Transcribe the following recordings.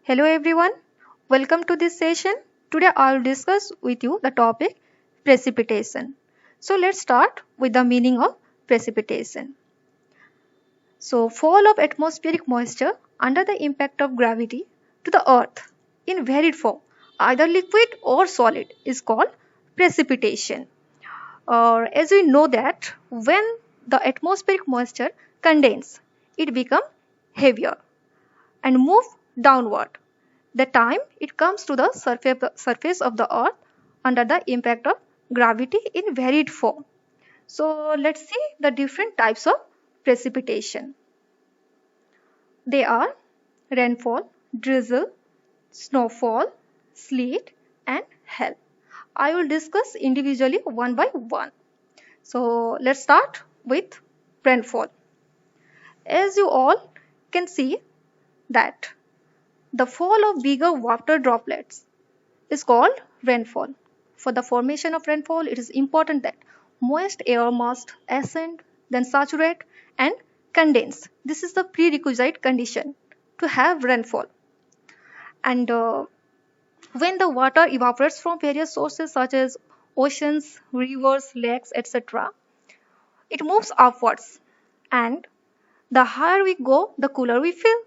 Hello everyone, welcome to this session. Today I will discuss with you the topic precipitation. So let's start with the meaning of precipitation. So fall of atmospheric moisture under the impact of gravity to the earth in varied form, either liquid or solid, is called precipitation. Or as we know that when the atmospheric moisture condenses, it becomes heavier and move downward. The time it comes to the surface of the earth under the impact of gravity in varied form. So let's see the different types of precipitation. They are rainfall, drizzle, snowfall, sleet and hail. I will discuss individually one by one. So let's start with rainfall. As you all can see that the fall of bigger water droplets is called rainfall. For the formation of rainfall, it is important that moist air must ascend, then saturate and condense. This is the prerequisite condition to have rainfall. And when the water evaporates from various sources such as oceans, rivers, lakes, etc., it moves upwards. And the higher we go, the cooler we feel.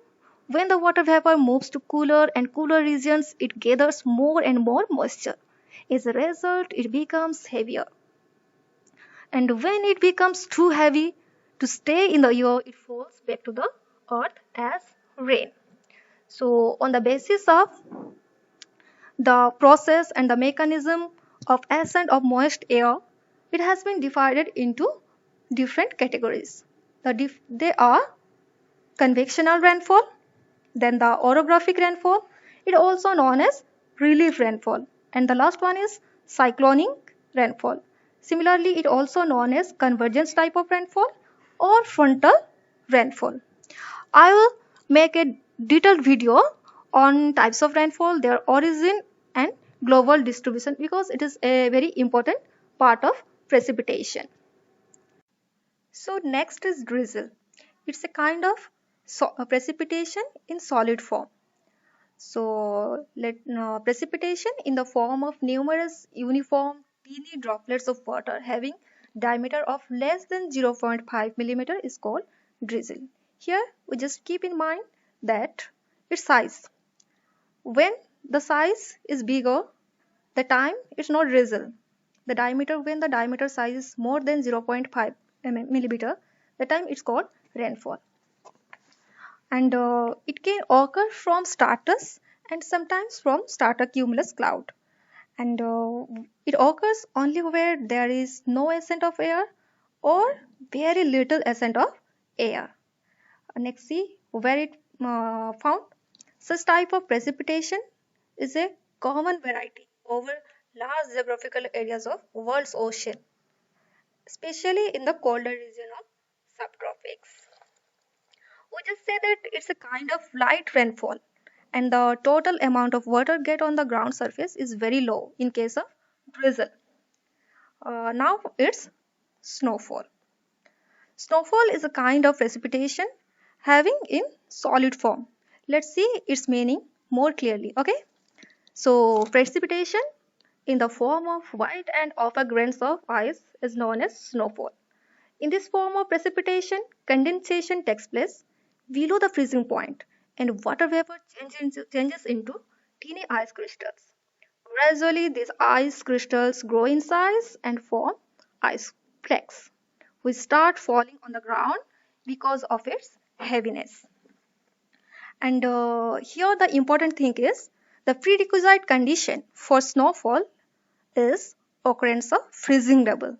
When the water vapor moves to cooler and cooler regions, it gathers more and more moisture. As a result, it becomes heavier. And when it becomes too heavy to stay in the air, it falls back to the earth as rain. So, on the basis of the process and the mechanism of ascent of moist air, it has been divided into different categories. They are convectional rainfall, then the orographic rainfall, it also known as relief rainfall. And the last one is cyclonic rainfall. Similarly, it also known as convergence type of rainfall or frontal rainfall. I will make a detailed video on types of rainfall, their origin and global distribution because it is a very important part of precipitation. So next is drizzle. It's a kind of precipitation in solid form. So precipitation in the form of numerous uniform teeny droplets of water having diameter of less than 0.5 millimeter is called drizzle. Here we just keep in mind that its size. When the size is bigger, the time it's not drizzle. The diameter, when the diameter size is more than 0.5 millimeter, the time it's called rainfall. And it can occur from stratus and sometimes from stratocumulus cloud. And it occurs only where there is no ascent of air or very little ascent of air. Next, see where it found. Such type of precipitation is a common variety over large geographical areas of world's ocean, especially in the colder region of subtropics. We just say that it's a kind of light rainfall and the total amount of water get on the ground surface is very low in case of drizzle. Now it's snowfall. Snowfall is a kind of precipitation having in solid form. Let's see its meaning more clearly. Okay, so precipitation in the form of white and opaque grains of ice is known as snowfall. In this form of precipitation, condensation takes place below the freezing point and water vapor changes into teeny ice crystals. Gradually, these ice crystals grow in size and form ice flakes, which start falling on the ground because of its heaviness. And here the important thing is the prerequisite condition for snowfall is occurrence of freezing level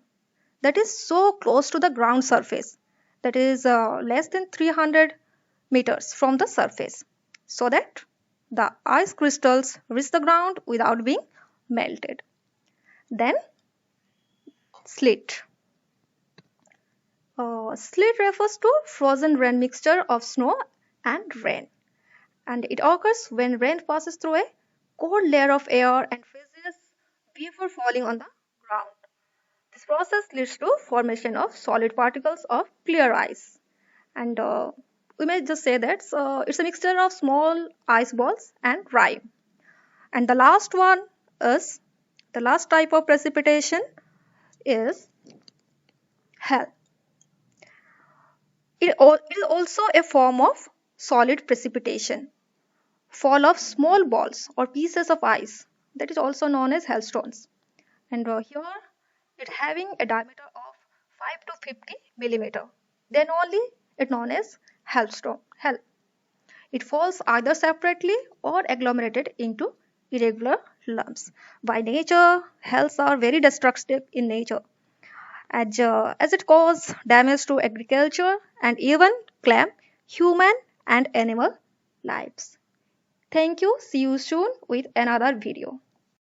that is so close to the ground surface, that is less than 300 meters from the surface, so that the ice crystals reach the ground without being melted. Then sleet. Sleet refers to frozen rain mixture of snow and rain, and it occurs when rain passes through a cold layer of air and freezes before falling on the ground. This process leads to formation of solid particles of clear ice. And we may just say that it's a mixture of small ice balls and rime. And the last one is, the last type of precipitation is hail. It is also a form of solid precipitation, fall of small balls or pieces of ice, that is also known as hailstones. And here it having a diameter of 5 to 50 millimeter. Then only it known as hailstone. Hail. It falls either separately or agglomerated into irregular lumps. By nature, hails are very destructive in nature, as it causes damage to agriculture and even claim human and animal lives. Thank you. See you soon with another video.